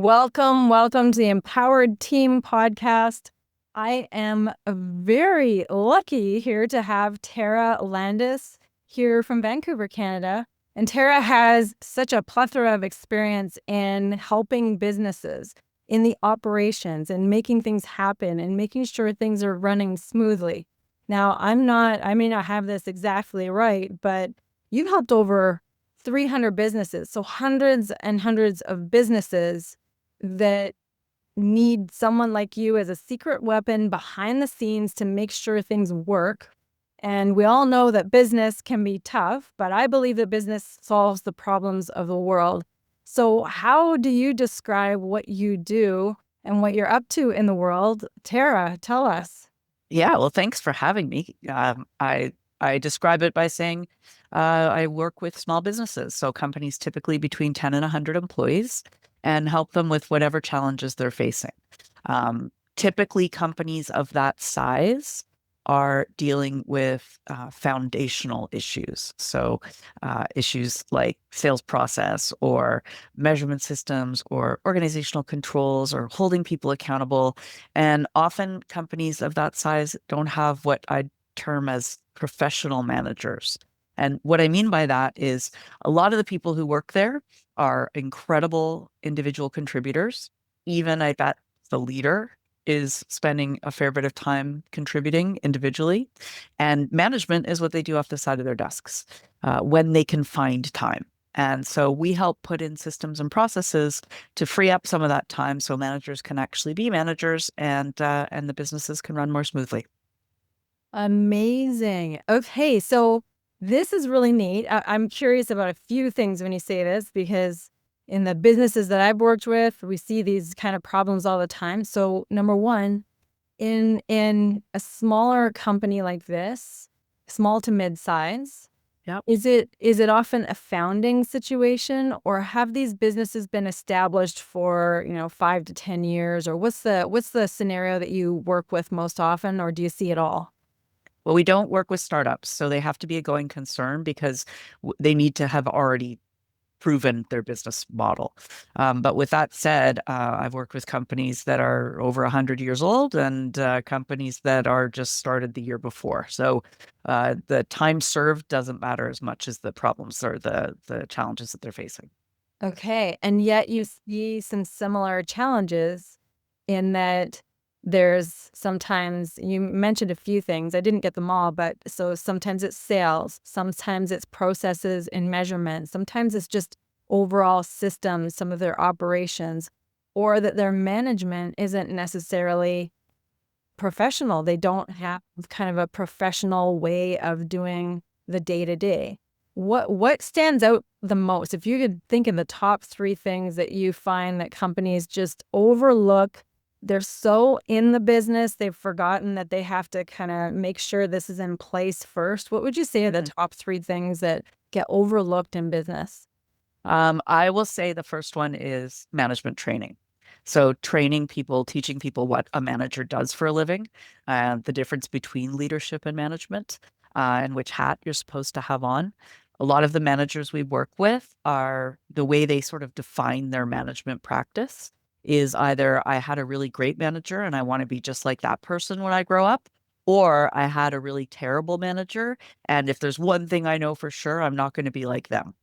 Welcome to the Empowered Team podcast. I am very lucky here to have Tara Landis here from Vancouver, Canada. And Tara has such a plethora of experience in helping businesses in the operations and making things happen and making sure things are running smoothly. Now, I may not have this exactly right, but you've helped over 300 businesses, so hundreds and hundreds of businesses that need someone like you as a secret weapon behind the scenes to make sure things work. And we all know that business can be tough, but I believe that business solves the problems of the world. So how do you describe what you do and what you're up to in the world? Tara, tell us. Yeah, well, thanks for having me. I describe it by saying I work with small businesses, so companies typically between 10 and 100 employees, and help them with whatever challenges they're facing. Typically, companies of that size are dealing with foundational issues. So, issues like sales process or measurement systems or organizational controls or holding people accountable. And often companies of that size don't have what I term as professional managers. And what I mean by that is a lot of the people who work there are incredible individual contributors. Even I bet the leader is spending a fair bit of time contributing individually. And management is what they do off the side of their desks when they can find time. And so we help put in systems and processes to free up some of that time so managers can actually be managers and the businesses can run more smoothly. Amazing. Okay, so this is really neat. I'm curious about a few things when you say this, because in the businesses that I've worked with, we see these kind of problems all the time. So number one, in a smaller company like this, small to mid-size, Yep. is it often a founding situation, or have these businesses been established for, 5 to 10 years, or what's the scenario that you work with most often, or do you see it all? Well, we don't work with startups, so they have to be a going concern because they need to have already proven their business model. But with that said, I've worked with companies that are over 100 years old and companies that are just started the year before. So the time served doesn't matter as much as the problems or the challenges that they're facing. Okay. And yet you see some similar challenges in that there's sometimes, you mentioned a few things. I didn't get them all, but so sometimes it's sales, sometimes it's processes and measurement, sometimes it's just overall systems, some of their operations, or that their management isn't necessarily professional. They don't have kind of a professional way of doing the day to day. What stands out the most? If you could think of the top three things that you find that companies just overlook, they're so in the business, they've forgotten that they have to kind of make sure this is in place first. What would you say are the Mhm. top three things that get overlooked in business? I will say the first one is management training. So training people, teaching people what a manager does for a living, the difference between leadership and management, and which hat you're supposed to have on. A lot of the managers we work with are the way they sort of define their management practice is either I had a really great manager and I want to be just like that person when I grow up, or I had a really terrible manager. And if there's one thing I know for sure, I'm not going to be like them.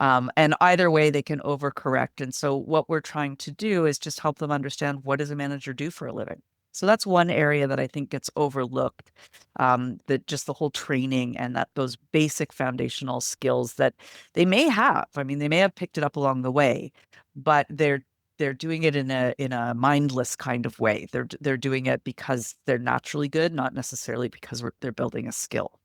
And either way, they can overcorrect. And so, what we're trying to do is just help them understand what does a manager do for a living. So that's one area that I think gets overlooked. That just the whole training and that those basic foundational skills that they may have. I mean, they may have picked it up along the way, but they're doing it in a mindless kind of way. They're doing it because they're naturally good, not necessarily because they're building a skill.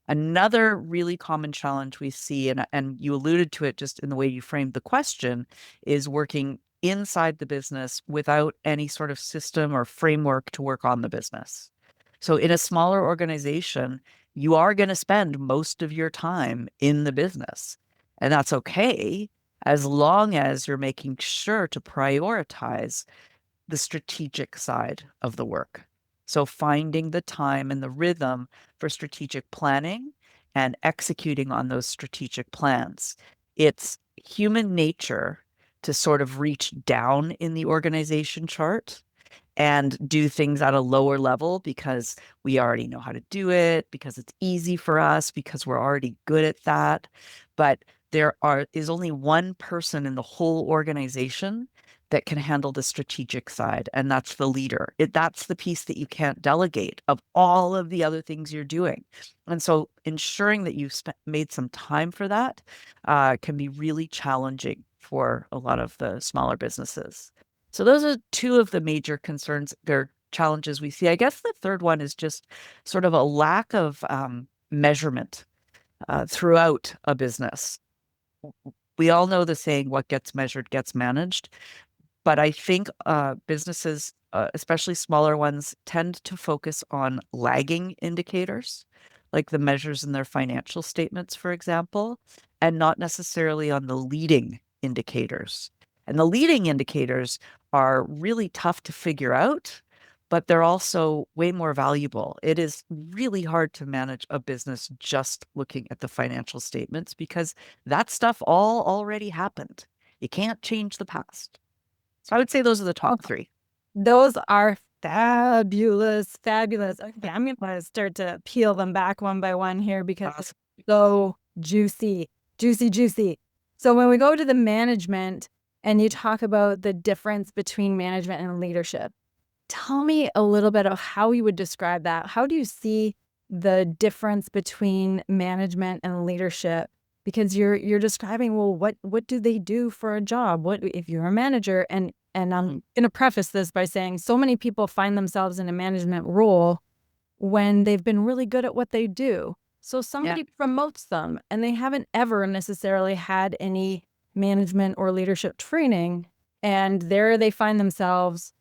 Another really common challenge we see, and you alluded to it just in the way you framed the question, is working inside the business without any sort of system or framework to work on the business. So, in a smaller organization, you are going to spend most of your time in the business, and that's okay as long as you're making sure to prioritize the strategic side of the work. So finding the time and the rhythm for strategic planning and executing on those strategic plans. It's human nature to sort of reach down in the organization chart and do things at a lower level because we already know how to do it, because it's easy for us, because we're already good at that. But is only one person in the whole organization that can handle the strategic side, and that's the leader. That's the piece that you can't delegate of all of the other things you're doing. And so ensuring that you've made some time for that can be really challenging for a lot of the smaller businesses. So those are two of the major concerns or challenges we see. I guess the third one is just sort of a lack of measurement throughout a business. We all know the saying, what gets measured gets managed. But I think businesses, especially smaller ones, tend to focus on lagging indicators, like the measures in their financial statements, for example, and not necessarily on the leading indicators. And the leading indicators are really tough to figure out, but they're also way more valuable. It is really hard to manage a business just looking at the financial statements because that stuff all already happened. You can't change the past. So I would say those are the top three. Those are fabulous, fabulous. Okay, I'm going to start to peel them back one by one here because it's so juicy, juicy, juicy. So when we go to the management and you talk about the difference between management and leadership, tell me a little bit of how you would describe that. How do you see the difference between management and leadership? Because you're describing, well, what do they do for a job? What if you're a manager? And I'm going to preface this by saying so many people find themselves in a management role when they've been really good at what they do. So somebody promotes them and they haven't ever necessarily had any management or leadership training. And there they find themselves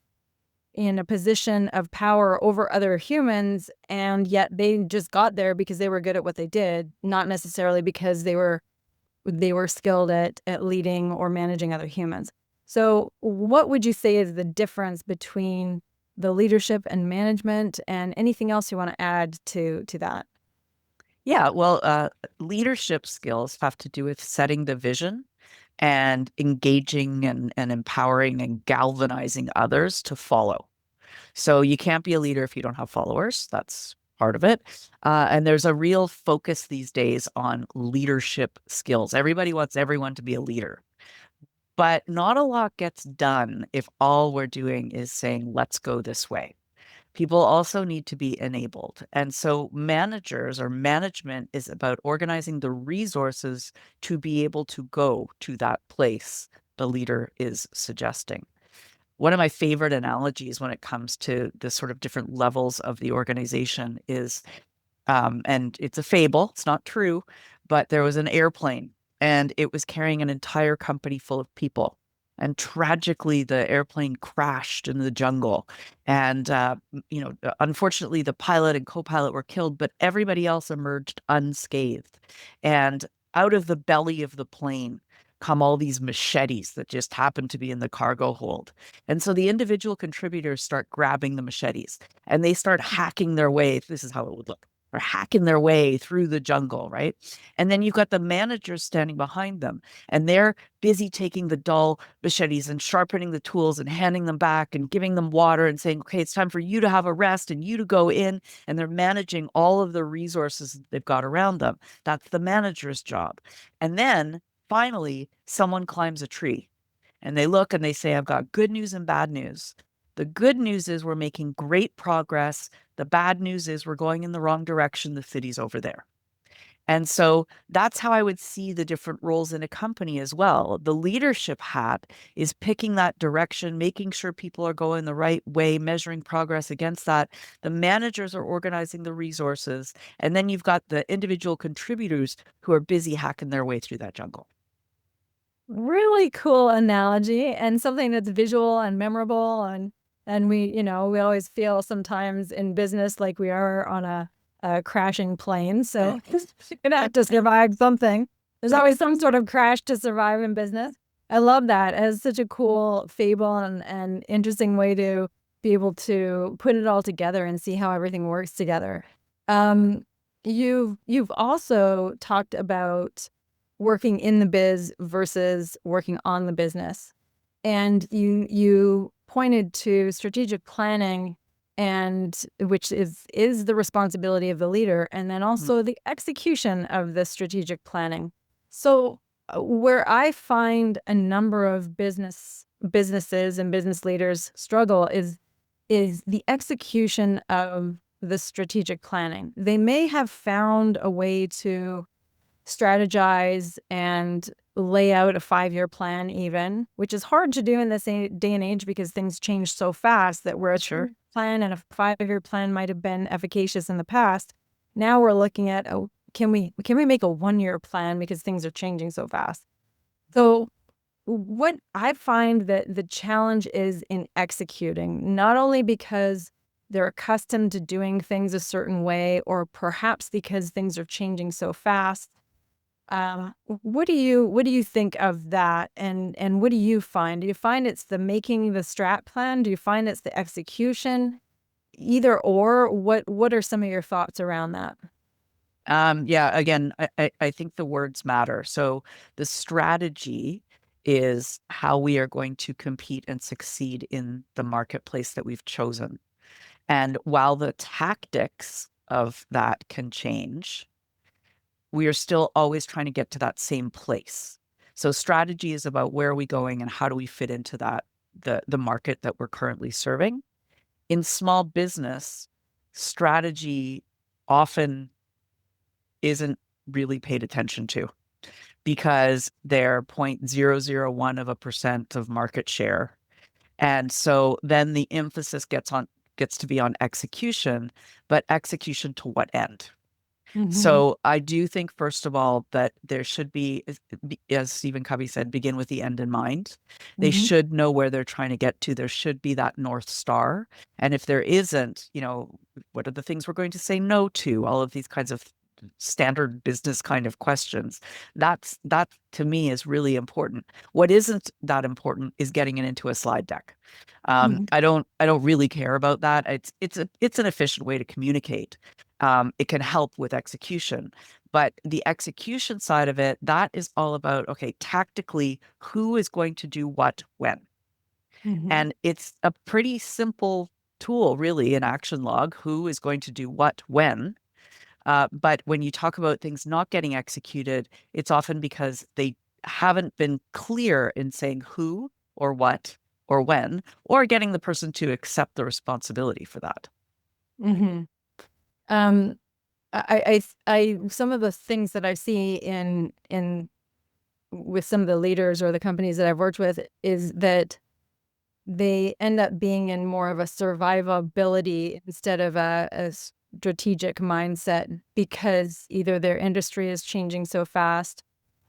in a position of power over other humans, and yet they just got there because they were good at what they did, not necessarily because they were skilled at leading or managing other humans. So what would you say is the difference between the leadership and management, and anything else you want to add to that? Yeah, well, leadership skills have to do with setting the vision and engaging and empowering and galvanizing others to follow. So you can't be a leader if you don't have followers. That's part of it. And there's a real focus these days on leadership skills. Everybody wants everyone to be a leader. But not a lot gets done if all we're doing is saying, let's go this way. People also need to be enabled. And so managers or management is about organizing the resources to be able to go to that place the leader is suggesting. One of my favorite analogies when it comes to the sort of different levels of the organization is, and it's a fable, it's not true, but there was an airplane and it was carrying an entire company full of people. And tragically, the airplane crashed in the jungle. And, unfortunately, the pilot and co-pilot were killed, but everybody else emerged unscathed. And out of the belly of the plane come all these machetes that just happen to be in the cargo hold. And so the individual contributors start grabbing the machetes and they start hacking their way. This is how it would look. Or hacking their way through the jungle, right? And then you've got the managers standing behind them, and they're busy taking the dull machetes and sharpening the tools and handing them back and giving them water and saying, okay, it's time for you to have a rest and you to go in. And they're managing all of the resources they've got around them. That's the manager's job. And then finally, someone climbs a tree and they look and they say, I've got good news and bad news. The good news is we're making great progress. The bad news is we're going in the wrong direction. The city's over there. And so that's how I would see the different roles in a company as well. The leadership hat is picking that direction, making sure people are going the right way, measuring progress against that. The managers are organizing the resources. And then you've got the individual contributors who are busy hacking their way through that jungle. Really cool analogy, and something that's visual and memorable, and we always feel sometimes in business like we are on a crashing plane, so you're gonna have to survive something. There's always some sort of crash to survive in business. I love that as such a cool fable and interesting way to be able to put it all together and see how everything works together. You've also talked about working in the biz versus working on the business. And you pointed to strategic planning, and which is the responsibility of the leader, and then also the execution of the strategic planning. So where I find a number of businesses and business leaders struggle is the execution of the strategic planning. They may have found a way to strategize and lay out a 5-year plan even, which is hard to do in this day and age because things change so fast that where a Sure. plan and a 5-year plan might have been efficacious in the past, now we're looking at, oh, can we make a 1-year plan because things are changing so fast? So what I find that the challenge is in executing, not only because they're accustomed to doing things a certain way, or perhaps because things are changing so fast. What do you think of that, and what do you find? Do you find it's the making the strat plan? Do you find it's the execution? Either or, what are some of your thoughts around that? Yeah, again, I think the words matter. So the strategy is how we are going to compete and succeed in the marketplace that we've chosen. And while the tactics of that can change, we are still always trying to get to that same place. So strategy is about where are we going and how do we fit into that, the market that we're currently serving. In small business, strategy often isn't really paid attention to because they're 0.001% of market share. And so then the emphasis gets to be on execution, but execution to what end? Mm-hmm. So I do think, first of all, that there should be, as Stephen Covey said, begin with the end in mind. They Mm-hmm. should know where they're trying to get to. There should be that North Star. And if there isn't, what are the things we're going to say no to? All of these kinds of standard business kind of questions. That to me is really important. What isn't that important is getting it into a slide deck. I don't really care about that. It's an efficient way to communicate. It can help with execution, but the execution side of it, that is all about, okay, tactically, who is going to do what when? Mm-hmm. And it's a pretty simple tool, really, an action log, who is going to do what when. But when you talk about things not getting executed, it's often because they haven't been clear in saying who or what or when, or getting the person to accept the responsibility for that. Mm-hmm. Um, some of the things that I see in with some of the leaders or the companies that I've worked with is that they end up being in more of a survivability instead of a strategic mindset, because either their industry is changing so fast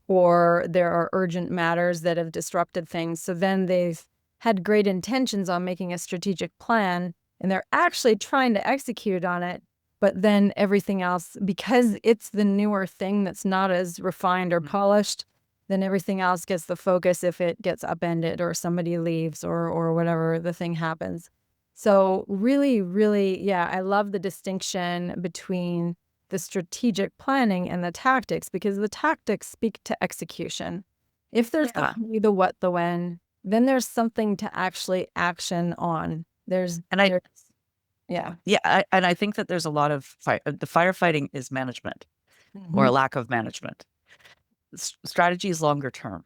or there are urgent matters that have disrupted things. So then they've had great intentions on making a strategic plan, and they're actually trying to execute on it. But then everything else, because it's the newer thing that's not as refined or polished, then everything else gets the focus if it gets upended or somebody leaves or whatever the thing happens. So really, really, yeah, I love the distinction between the strategic planning and the tactics, because the tactics speak to execution. If there's Yeah. the what, the when, then there's something to actually action on. And I, Yeah. yeah, and I think that there's a lot of the firefighting is management or Mm-hmm. a lack of management. Strategy is longer term.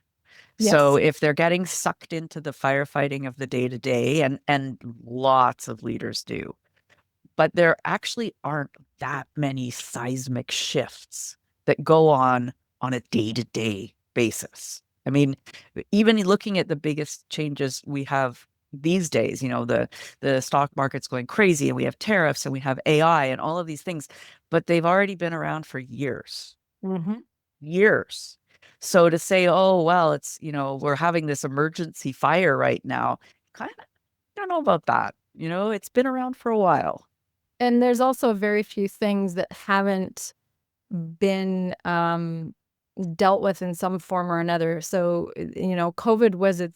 So Yes. if they're getting sucked into the firefighting of the day to day, and lots of leaders do, but there actually aren't that many seismic shifts that go on a day-to-day basis. I mean, even looking at the biggest changes we have these days, the stock market's going crazy, and we have tariffs and we have AI and all of these things, but they've already been around for years. Mm-hmm. Years. So to say, oh, well, it's, we're having this emergency fire right now, kind of don't know about that. It's been around for a while. And there's also very few things that haven't been dealt with in some form or another. So, COVID was a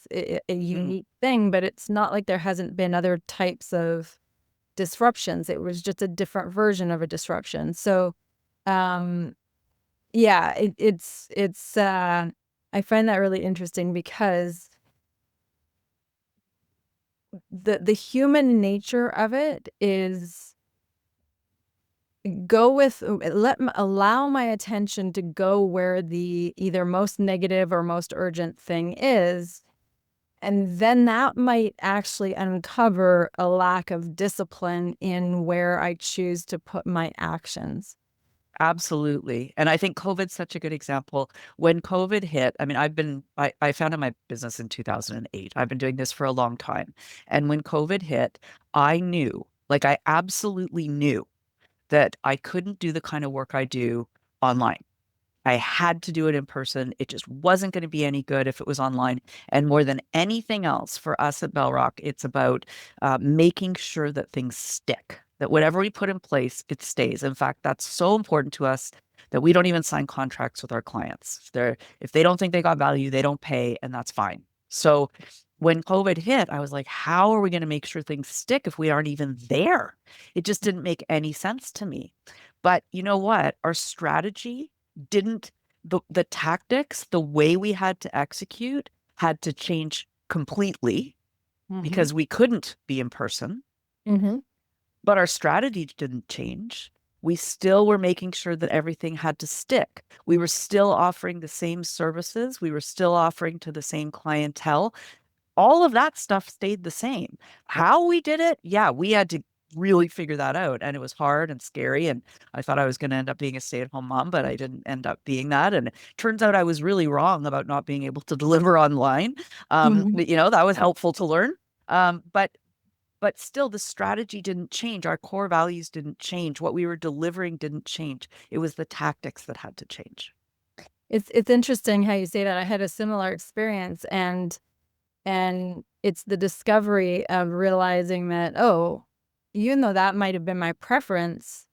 unique thing, but it's not like there hasn't been other types of disruptions. It was just a different version of a disruption. So, um, yeah, it's I find that really interesting because the human nature of it is allow my attention to go where the either most negative or most urgent thing is. And then that might actually uncover a lack of discipline in where I choose to put my actions. Absolutely. And I think COVID's such a good example. When COVID hit, I mean, I founded my business in 2008. I've been doing this for a long time. And when COVID hit, I knew, like I absolutely knew that I couldn't do the kind of work I do online. I had to do it in person. It just wasn't going to be any good if it was online. And more than anything else, for us at Bellrock, it's about making sure that things stick, that whatever we put in place, it stays. In fact, that's so important to us that we don't even sign contracts with our clients. If they don't think they got value, they don't pay, and that's fine. So when COVID hit, I was like, how are we going to make sure things stick if we aren't even there? It just didn't make any sense to me. But you know what? Our strategy didn't, the tactics, the way we had to execute had to change completely because we couldn't be in person. But our strategy didn't change. We still were making sure that everything had to stick. We were still offering the same services. We were still offering to the same clientele. All of that stuff stayed the same. How we did it, yeah, we had to really figure that out. And it was hard and scary. And I thought I was going to end up being a stay-at-home mom, but I didn't end up being that. And it turns out I was really wrong about not being able to deliver online. You know, that was helpful to learn. But still, the strategy didn't change. Our core values didn't change. What we were delivering didn't change. It was the tactics that had to change. It's interesting how you say that. I had a similar experience, and it's the discovery of realizing that, oh, even though that might have been my preference,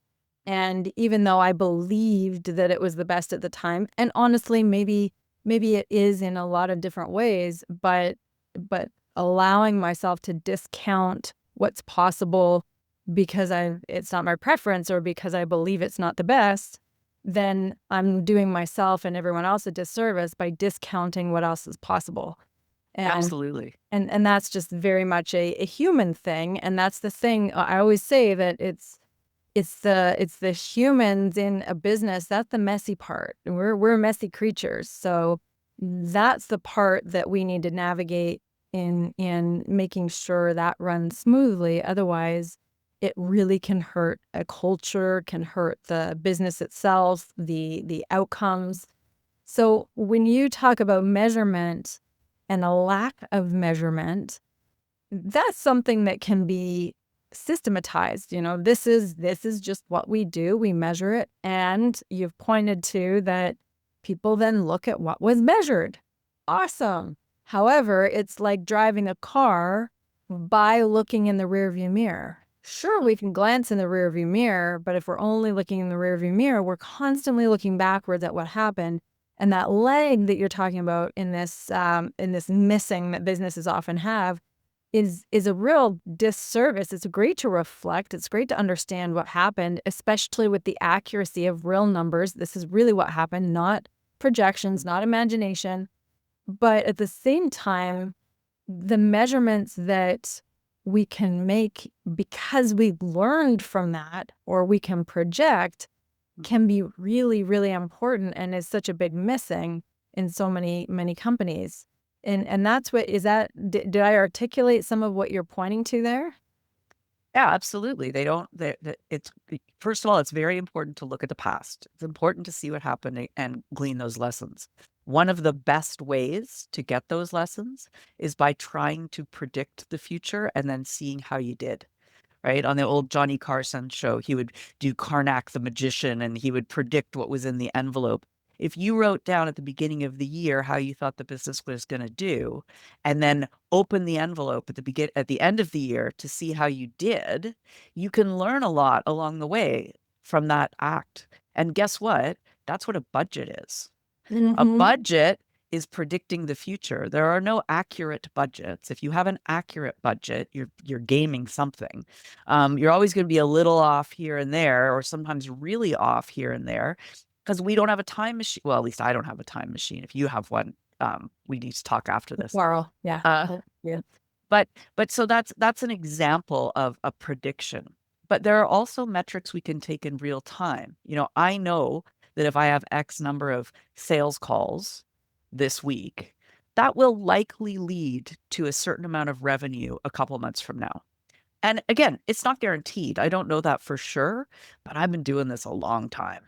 and even though I believed that it was the best at the time, and honestly, maybe it is in a lot of different ways, but allowing myself to discount what's possible because it's not my preference or because I believe it's not the best, then I'm doing myself and everyone else a disservice by discounting what else is possible. Absolutely. And that's just very much a human thing. And that's the thing I always say, that it's the humans in a business. That's the messy part. We're messy creatures. So that's the part that we need to navigate in making sure that runs smoothly. Otherwise, it really can hurt a culture, can hurt the business itself, the outcomes. So when you talk about measurement and a lack of measurement, that's something that can be systematized. You know, this is just what we do. We measure it. And you've pointed to that people then look at what was measured. Awesome. However, it's like driving a car by looking in the rearview mirror. Sure, we can glance in the rearview mirror, but if we're only looking in the rearview mirror, we're constantly looking backwards at what happened. And that leg that you're talking about in this missing that businesses often have is a real disservice. It's great to reflect. It's great to understand what happened, especially with the accuracy of real numbers. This is really what happened, not projections, not imagination. But at the same time, the measurements that we can make because we learned from that, or we can project, can be really, really important, and is such a big missing in so many companies. And that's what is that. Did I articulate some of what you're pointing to there? Yeah, absolutely. It's first of all, it's very important to look at the past. It's important to see what happened and glean those lessons. One of the best ways to get those lessons is by trying to predict the future and then seeing how you did. Right? On the old Johnny Carson show, he would do Karnak the magician and he would predict what was in the envelope. If you wrote down at the beginning of the year how you thought the business was going to do, and then open the envelope at the end of the year to see how you did, you can learn a lot along the way from that act. And guess what? That's what a budget is. A budget is predicting the future. There are no accurate budgets. If you have an accurate budget, you're gaming something. You're always going to be a little off here and there, or sometimes really off here and there, because we don't have a time machine. Well, at least I don't have a time machine. If you have one, we need to talk after this. Tomorrow, yeah. Yeah. But so that's an example of a prediction. But there are also metrics we can take in real time. I know that if I have X number of sales calls this week, that will likely lead to a certain amount of revenue a couple months from now. And again, it's not guaranteed. I don't know that for sure, but I've been doing this a long time.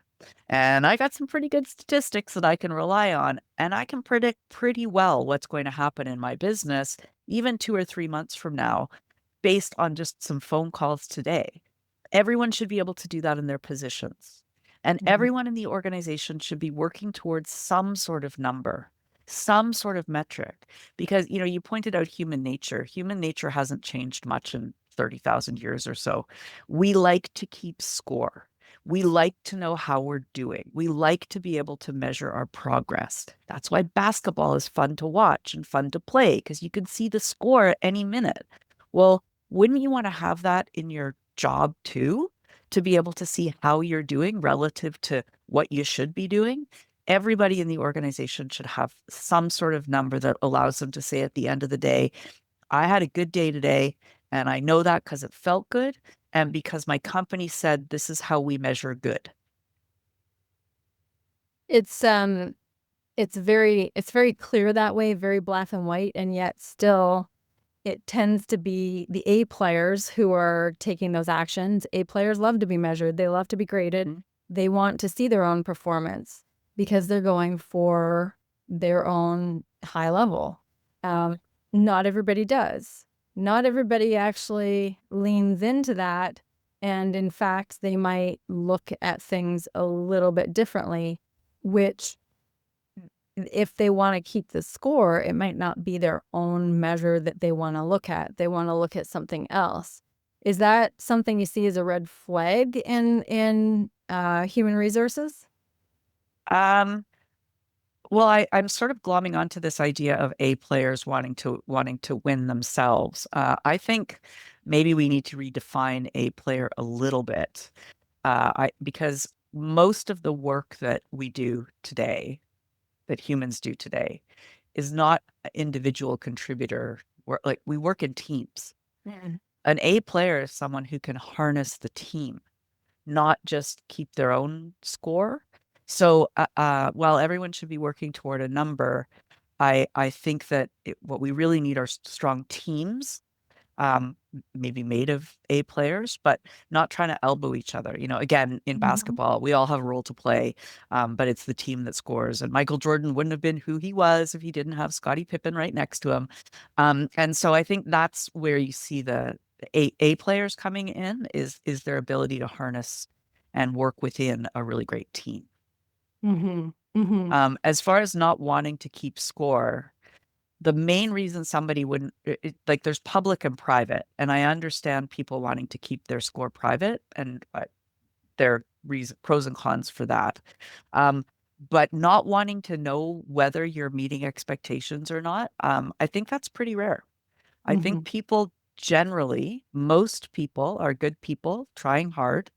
And I got some pretty good statistics that I can rely on, and I can predict pretty well what's going to happen in my business, even 2 or 3 months from now, based on just some phone calls today. Everyone should be able to do that in their positions. And Mhm. everyone in the organization should be working towards some sort of number, some sort of metric. Because, you pointed out human nature. Human nature hasn't changed much in 30,000 years or so. We like to keep score. We like to know how we're doing. We like to be able to measure our progress. That's why basketball is fun to watch and fun to play, because you can see the score at any minute. Well, wouldn't you want to have that in your job too? To be able to see how you're doing relative to what you should be doing? Everybody in the organization should have some sort of number that allows them to say at the end of the day, I had a good day today, and I know that because it felt good and because my company said this is how we measure good. It's very clear that way, very black and white, and yet still it tends to be the A players who are taking those actions. A players love to be measured. They love to be graded. Mhm. They want to see their own performance because they're going for their own high level. Um, Not everybody does. Not everybody actually leans into that. And in fact, they might look at things a little bit differently, which if they want to keep the score, it might not be their own measure that they want to look at. They want to look at something else. Is that something you see as a red flag in human resources? Um, well, I'm sort of glomming onto this idea of A players wanting to win themselves. I think maybe we need to redefine A player a little bit. Because most of the work that we do today, that humans do today, is not individual contributor work. Like, we work in teams. Mm. An A player is someone who can harness the team, not just keep their own score. So while everyone should be working toward a number, I think that what we really need are strong teams, maybe made of A players, but not trying to elbow each other. Again, in Mhm. basketball, we all have a role to play, but it's the team that scores. And Michael Jordan wouldn't have been who he was if he didn't have Scottie Pippen right next to him. And so I think that's where you see the A players coming in is their ability to harness and work within a really great team. Mhm. Mhm. As far as not wanting to keep score, the main reason somebody wouldn't like, there's public and private, and I understand people wanting to keep their score private, and there are pros and cons for that. Um, but not wanting to know whether you're meeting expectations or not, I think that's pretty rare. I think Mhm. people generally, most people are good people trying hard.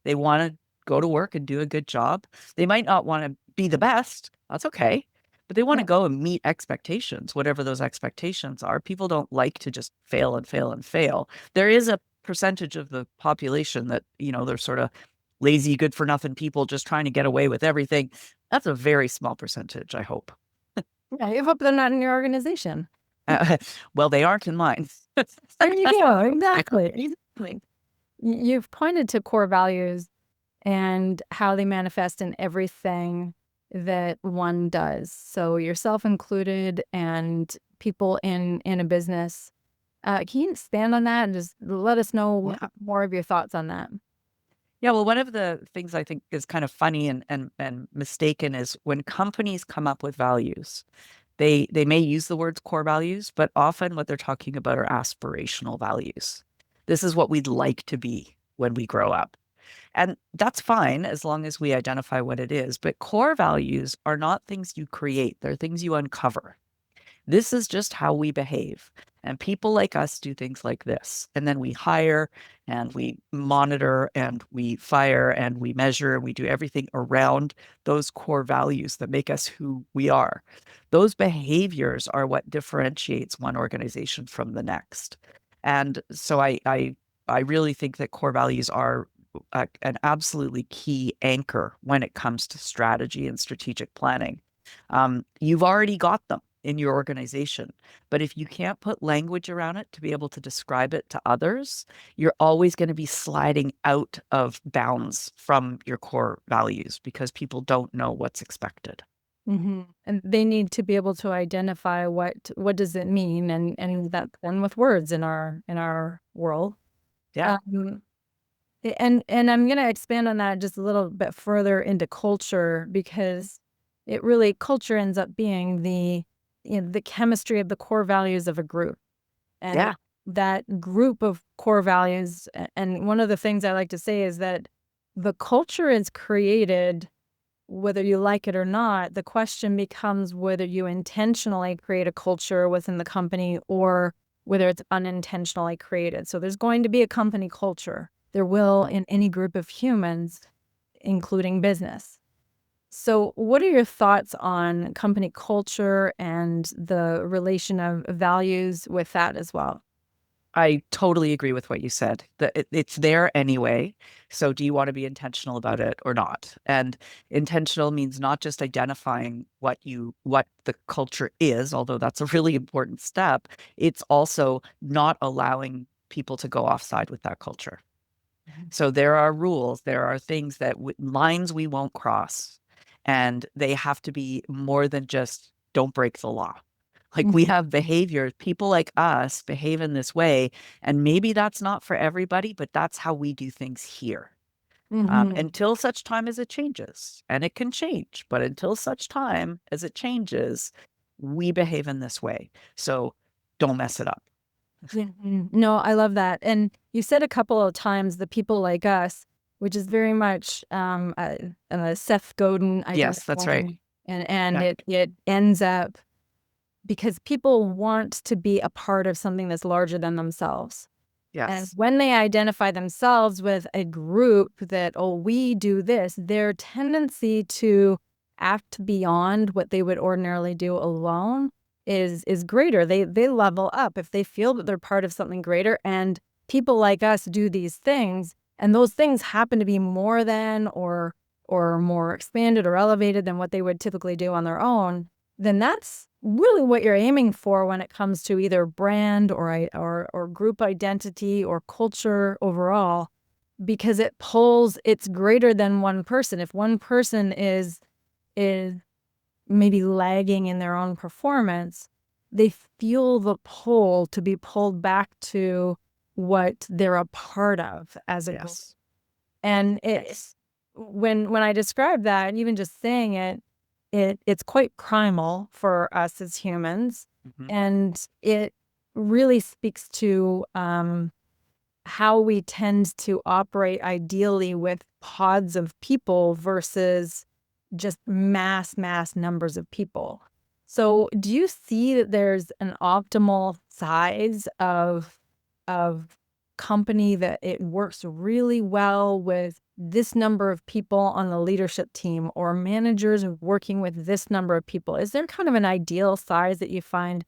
They want to go to work and do a good job. They might not want to be the best. That's okay. But they want to Yeah. go and meet expectations, whatever those expectations are. People don't like to just fail and fail and fail. There is a percentage of the population that, they're sort of lazy, good for nothing people just trying to get away with everything. That's a very small percentage, I hope. Yeah, I hope they're not in your organization. Uh, well, they aren't in mine. There you go. Exactly. Exactly. You've pointed to core values and how they manifest in everything that one does. So yourself included and people in a business. Can you expand on that and just let us know Yeah. more of your thoughts on that? Yeah, well, one of the things I think is kind of funny and mistaken is when companies come up with values, they may use the words core values, but often what they're talking about are aspirational values. This is what we'd like to be when we grow up. And that's fine as long as we identify what it is. But core values are not things you create, they're things you uncover. This is just how we behave. And people like us do things like this. And then we hire and we monitor and we fire and we measure and we do everything around those core values that make us who we are. Those behaviors are what differentiates one organization from the next. And so I really think that core values are an absolutely key anchor when it comes to strategy and strategic planning. You've already got them in your organization, but if you can't put language around it to be able to describe it to others, you're always going to be sliding out of bounds from your core values because people don't know what's expected. And they need to be able to identify what does it mean, and that's one with words in our world. Yeah. And I'm going to expand on that just a little bit further into culture, because it really, culture ends up being the chemistry of the core values of a group. And Yeah. that group of core values, and one of the things I like to say is that the culture is created whether you like it or not. The question becomes whether you intentionally create a culture within the company or whether it's unintentionally created. So there's going to be a company culture. There will in any group of humans, including business. So what are your thoughts on company culture and the relation of values with that as well? I totally agree with what you said. That it's there anyway. So do you want to be intentional about it or not? And intentional means not just identifying what the culture is, although that's a really important step. It's also not allowing people to go offside with that culture. So there are rules, there are things that lines we won't cross, and they have to be more than just don't break the law. Like we have behaviors, people like us behave in this way, and maybe that's not for everybody, but that's how we do things here. Mm-hmm. Until such time as it changes, and it can change, but until such time as it changes, we behave in this way. So don't mess it up. No, I love that. And you said a couple of times the people like us, which is very much a Seth Godin Yes, that's right. identified. And Yeah. it ends up because people want to be a part of something that's larger than themselves. And Yes. when they identify themselves with a group that, oh, we do this, their tendency to act beyond what they would ordinarily do alone is greater. They level up if they feel that they're part of something greater. And people like us do these things, and those things happen to be more than or more expanded or elevated than what they would typically do on their own, then that's really what you're aiming for when it comes to either brand or group identity or culture overall, because it's greater than one person. If one person is maybe lagging in their own performance, they feel the pull to be pulled back to what they're a part of as a group. Yes. And it's when I describe that, and even just saying it's quite primal for us as humans, Mhm. and it really speaks to how we tend to operate ideally with pods of people versus just mass numbers of people. So, do you see that there's an optimal size of company that it works really well with this number of people on the leadership team, or managers working with this number of people? Is there kind of an ideal size that you find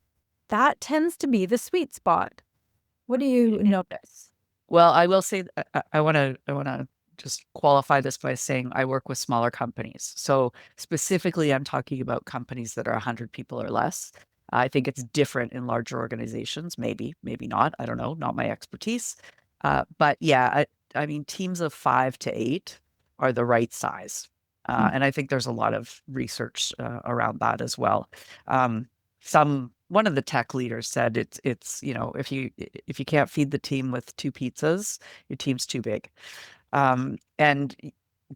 that tends to be the sweet spot? What do you notice? Well, I will say I want to just qualify this by saying I work with smaller companies. So specifically, I'm talking about companies that are 100 people or less. I think it's different in larger organizations, maybe not. I don't know, not my expertise. But yeah, I mean, teams of 5 to 8 are the right size. And I think there's a lot of research around that as well. One of the tech leaders said it's if you can't feed the team with 2 pizzas, your team's too big. And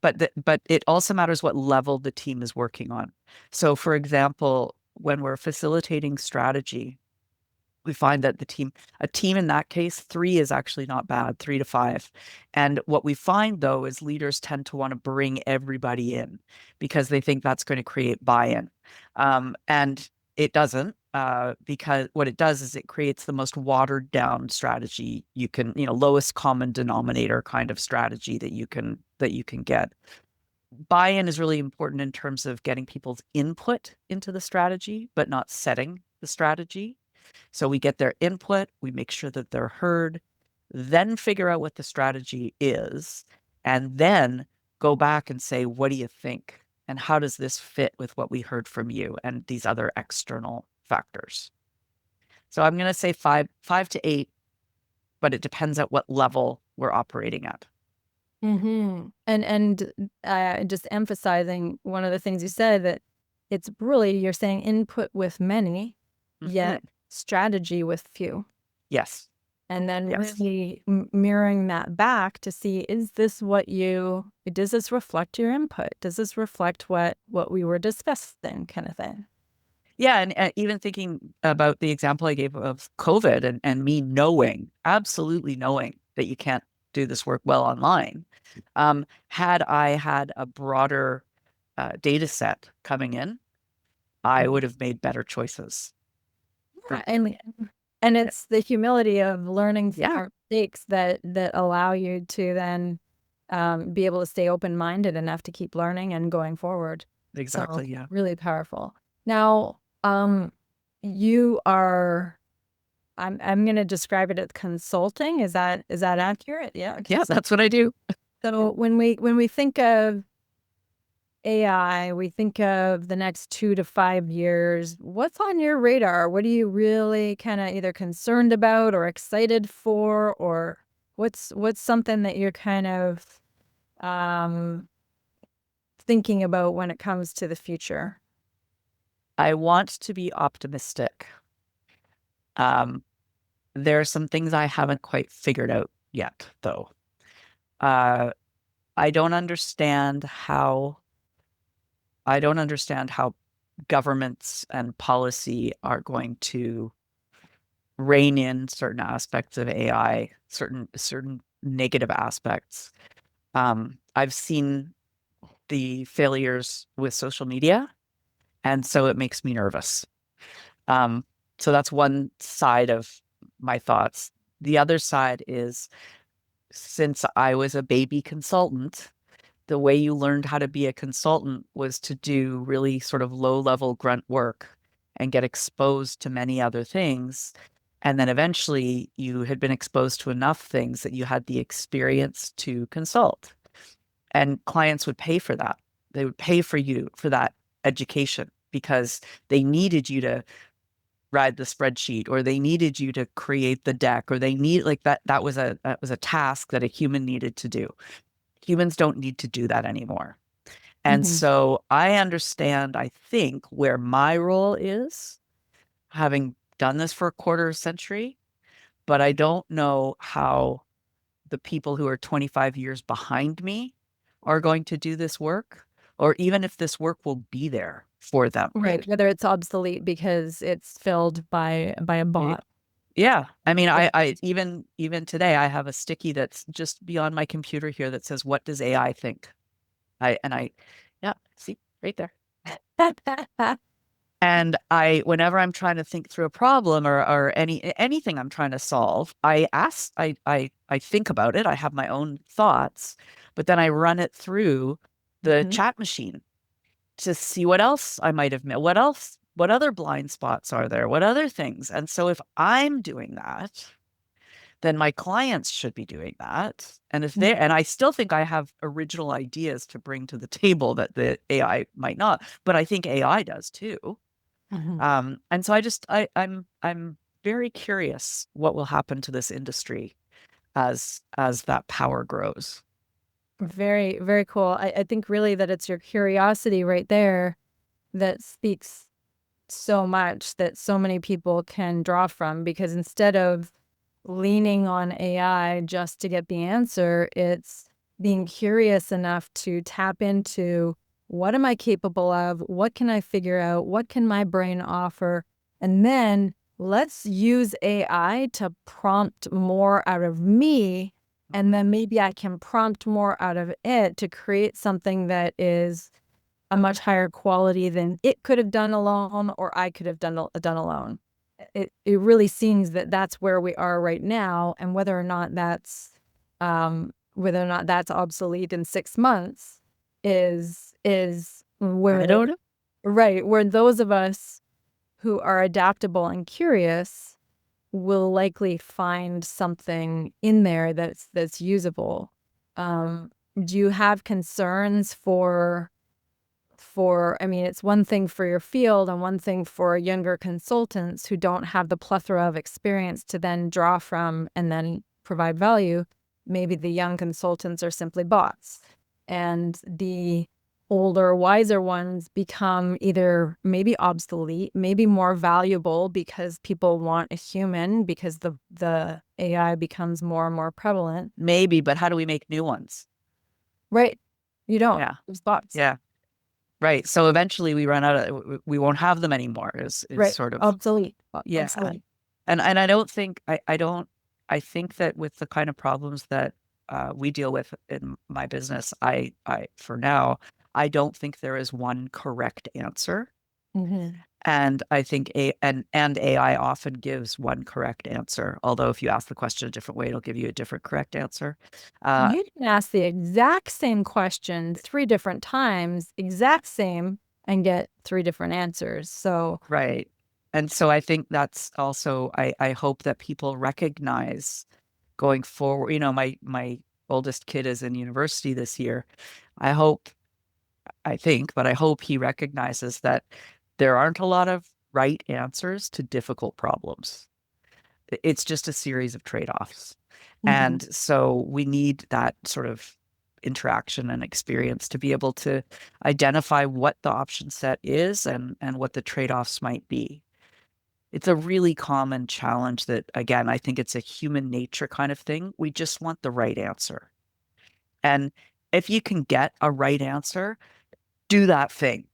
but it also matters what level the team is working on. So for example, when we're facilitating strategy, we find that a team in that case, 3 is actually not bad, 3 to 5. And what we find though is leaders tend to want to bring everybody in because they think that's going to create buy-in. And it doesn't. because what it does is it creates the most watered down strategy you can, lowest common denominator kind of strategy that you can get. Buy-in is really important in terms of getting people's input into the strategy, but not setting the strategy. So we get their input, we make sure that they're heard, then figure out what the strategy is, and then go back and say, what do you think? And how does this fit with what we heard from you and these other external factors? So I'm going to say five to eight, but it depends at what level we're operating at. And just emphasizing one of the things you said, that it's really, you're saying input with many, yet strategy with few. Yes. And then Yes. really mirroring that back to see, does this reflect your input? Does this reflect what we were discussing, kind of thing? Yeah. And even thinking about the example I gave of COVID and me absolutely knowing that you can't do this work well online. Had I had a broader data set coming in, I would have made better choices. And it's the humility of learning from our mistakes that allow you to then be able to stay open-minded enough to keep learning and going forward. Exactly. So, yeah. really powerful. Now, you are, I'm going to describe it as consulting. Is that accurate? Yeah. Yeah, that's what I do. So when we think of AI, we think of the next 2 to 5 years. What's on your radar? What are you really kind of either concerned about or excited for, or what's something that you're kind of thinking about when it comes to the future? I want to be optimistic. There are some things I haven't quite figured out yet, though. I don't understand how governments and policy are going to rein in certain aspects of AI, certain negative aspects. I've seen the failures with social media, and so it makes me nervous. So that's one side of my thoughts. The other side is, since I was a baby consultant, the way you learned how to be a consultant was to do really sort of low-level grunt work and get exposed to many other things. And then eventually you had been exposed to enough things that you had the experience to consult. And clients would pay for that. They would pay for you for that education because they needed you to ride the spreadsheet, or they needed you to create the deck, or they need like that was a task that a human needed to do. Humans don't need to do that anymore. And so I understand, I think, where my role is, having done this for a quarter century, but I don't know how the people who are 25 years behind me are going to do this work, or even if this work will be there for them. Right. Whether it's obsolete because it's filled by a bot. Yeah. I mean, I even today, I have a sticky that's just beyond my computer here that says, "What does AI think?" Yeah, see, right there. And whenever I'm trying to think through a problem or anything I'm trying to solve, I think about it. I have my own thoughts, but then I run it through the chat machine to see what else I might have missed. What other blind spots are there? What other things? And so if I'm doing that, then my clients should be doing that. And and I still think I have original ideas to bring to the table that the AI might not, but I think AI does too. And so I'm very curious what will happen to this industry as that power grows. Very, very cool. I think really that it's your curiosity right there that speaks so much, that so many people can draw from, because instead of leaning on AI just to get the answer, it's being curious enough to tap into, what am I capable of? What can I figure out? What can my brain offer? And then let's use AI to prompt more out of me. And then maybe I can prompt more out of it to create something that is a much higher quality than it could have done alone or I could have done alone. It really seems that that's where we are right now, and whether or not that's obsolete in 6 months is where I don't know. right, where those of us who are adaptable and curious will likely find something in there that's usable. Do you have concerns I mean, it's one thing for your field and one thing for younger consultants who don't have the plethora of experience to then draw from and then provide value. Maybe the young consultants are simply bots, and the older, wiser ones become either maybe obsolete, maybe more valuable because people want a human because the AI becomes more and more prevalent. Maybe, but how do we make new ones? Right. You don't. Yeah. There's bots. Yeah. Right. So eventually we run out of, we won't have them anymore is Right. sort of, Obsolete. yeah. Obsolete. And I don't think, I don't, I think that with the kind of problems that we deal with in my business, for now, I don't think there is one correct answer. Mm-hmm. And I think and AI often gives one correct answer. Although if you ask the question a different way, it'll give you a different correct answer. You can ask the exact same question 3 different times, exact same, and get 3 different answers. So Right. And so I think that's also, I hope that people recognize going forward, my oldest kid is in university this year. I hope, I think, but I hope he recognizes that there aren't a lot of right answers to difficult problems. It's just a series of trade-offs. mm-hmm. And so we need that sort of interaction and experience to be able to identify what the option set is and what the trade-offs might be. It's a really common challenge that, again, I think it's a human nature kind of thing. We just want the right answer. And if you can get a right answer, do that thing.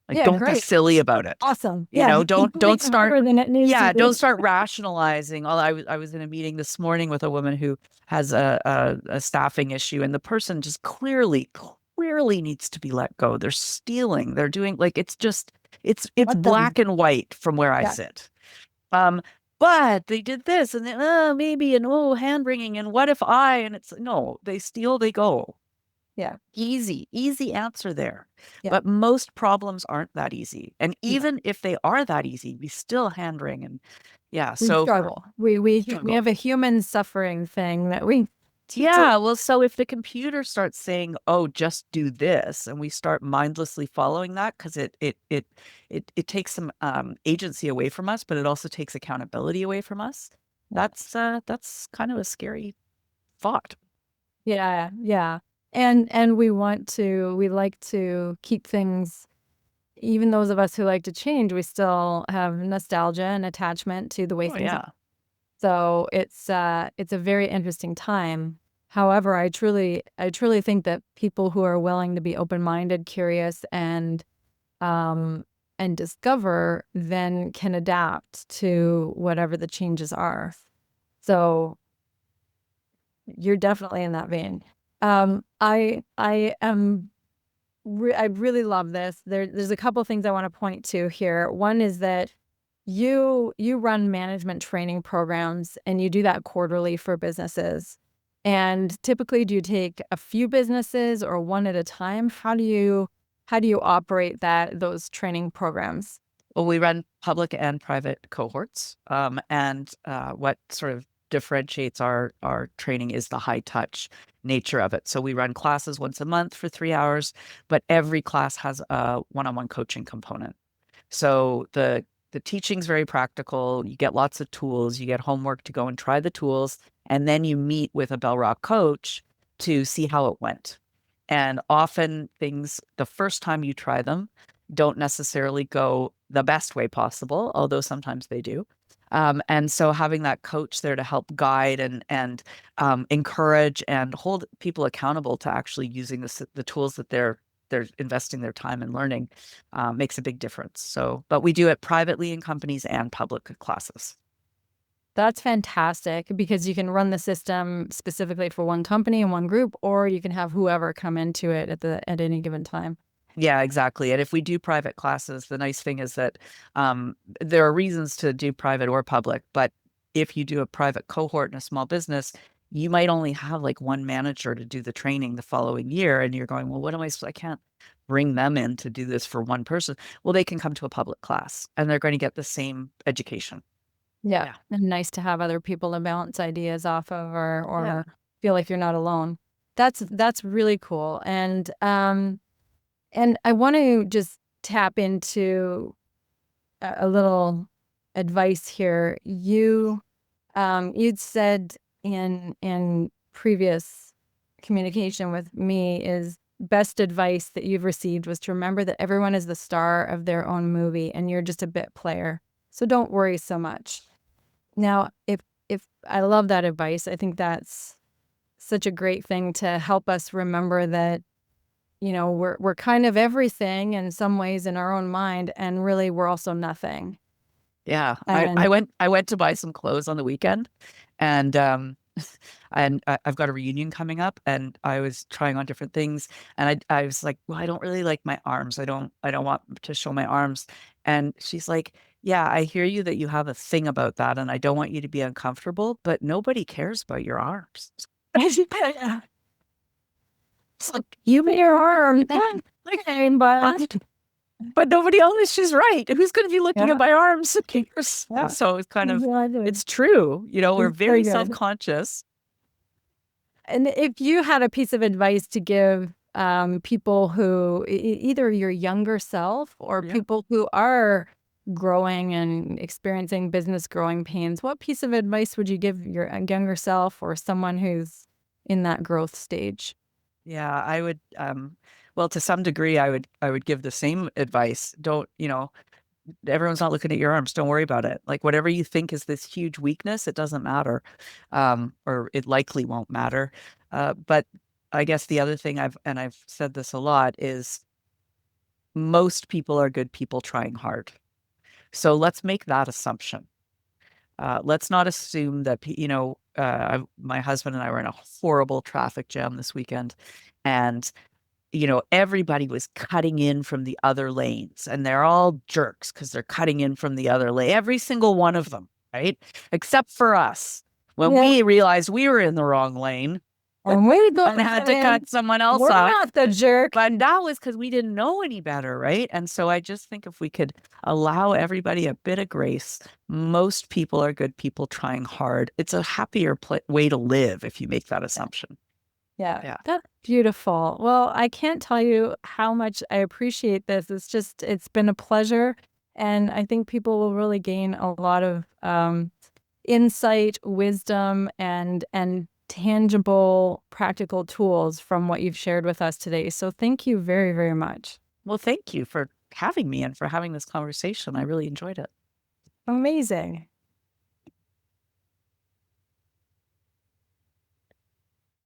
Like, Yeah, don't be great. silly about it. Awesome. Yeah. Don't Make it start. harder than it needs to Yeah, be. don't start rationalizing. I was in a meeting this morning with a woman who has a staffing issue, and the person just clearly needs to be let go. They're stealing. They're doing like it's Let them. black and white from where I Yeah. sit. Um, but they did this, and then maybe, and hand wringing, and what if and it's no, they steal, they go. Yeah. Easy answer there. Yeah. But most problems aren't that easy. And No. even if they are that easy, we still hand wring. And yeah, We so struggle. We struggle. have a human suffering thing that we Yeah, well, so if the computer starts saying, "Oh, just do this," and we start mindlessly following that, because it takes some agency away from us, but it also takes accountability away from us. That's kind of a scary thought. Yeah, yeah. And we like to keep things, even those of us who like to change, we still have nostalgia and attachment to the way Oh things are. yeah. So it's a very interesting time. However, I truly think that people who are willing to be open-minded, curious, um and discover then can adapt to whatever the changes are. So you're definitely in that vein. I am I really love this. There's a couple things I want to point to here. One is that you run management training programs and you do that quarterly for businesses. And typically, do you take a few businesses or one at a time? How do you operate those training programs? Well, we run public and private cohorts. And what sort of differentiates our training is the high touch nature of it. So we run classes once a month for 3 hours, but every class has a one-on-one coaching component. So the teaching's very practical. You get lots of tools. You get homework to go and try the tools, and then you meet with a Bellrock coach to see how it went. And often things, the first time you try them, don't necessarily go the best way possible, although sometimes they do. And so having that coach there to help guide and encourage and hold people accountable to actually using the tools that they're investing their time in learning makes a big difference. So, but we do it privately in companies and public classes. That's fantastic because you can run the system specifically for one company and one group, or you can have whoever come into it at any given time. Yeah, exactly. And if we do private classes, the nice thing is that there are reasons to do private or public, but if you do a private cohort in a small business, you might only have like one manager to do the training the following year. And you're going, well, what am I supposed, I can't bring them in to do this for one person. Well, they can come to a public class and they're going to get the same education. Yeah. Yeah. And nice to have other people to bounce ideas off of Yeah. or feel like you're not alone. That's really cool. And I want to just tap into a little advice here. You'd said in previous communication with me is best advice that you've received was to remember that everyone is the star of their own movie and you're just a bit player. So don't worry so much. Now, if I love that advice, I think that's such a great thing to help us remember that, you know, we're kind of everything in some ways in our own mind, and really we're also nothing. Yeah. And I went to buy some clothes on the weekend and I've got a reunion coming up and I was trying on different things and I was like, well, I don't really like my arms. I don't want to show my arms. And she's like, yeah, I hear you that you have a thing about that and I don't want you to be uncomfortable, but nobody cares about your arms. It's like, you may your arm, but nobody else. She's right. Who's going to be looking at yeah, my arms? Who cares? yeah, So it's kind of, exactly. it's true. You know, we're It's very very good. self-conscious. And if you had a piece of advice to give people who either your younger self or Yeah. people who are growing and experiencing business growing pains, what piece of advice would you give your younger self or someone who's in that growth stage? Yeah, I would well to some degree I would give the same advice. Don't, you know, everyone's not looking at your arms. Don't worry about it. Like whatever you think is this huge weakness, it doesn't matter. Or it likely won't matter. But I guess the other thing I've said this a lot is most people are good people trying hard. So let's make that assumption. Let's not assume that, you know, my husband and I were in a horrible traffic jam this weekend, and you know, everybody was cutting in from the other lanes and they're all jerks because they're cutting in from the other lane, every single one of them, right? Except for us. When Yeah. we realized we were in the wrong lane And we don't and had to cut someone else we're off. not the jerk. But that was because we didn't know any better, right? And so I just think if we could allow everybody a bit of grace, most people are good people trying hard. It's a happier way to live if you make that assumption. Yeah, Yeah. that's beautiful. Well, I can't tell you how much I appreciate this. It's been a pleasure. And I think people will really gain a lot of insight, wisdom, and tangible, practical tools from what you've shared with us today. So thank you very, very much. Well, thank you for having me and for having this conversation. I really enjoyed it. Amazing.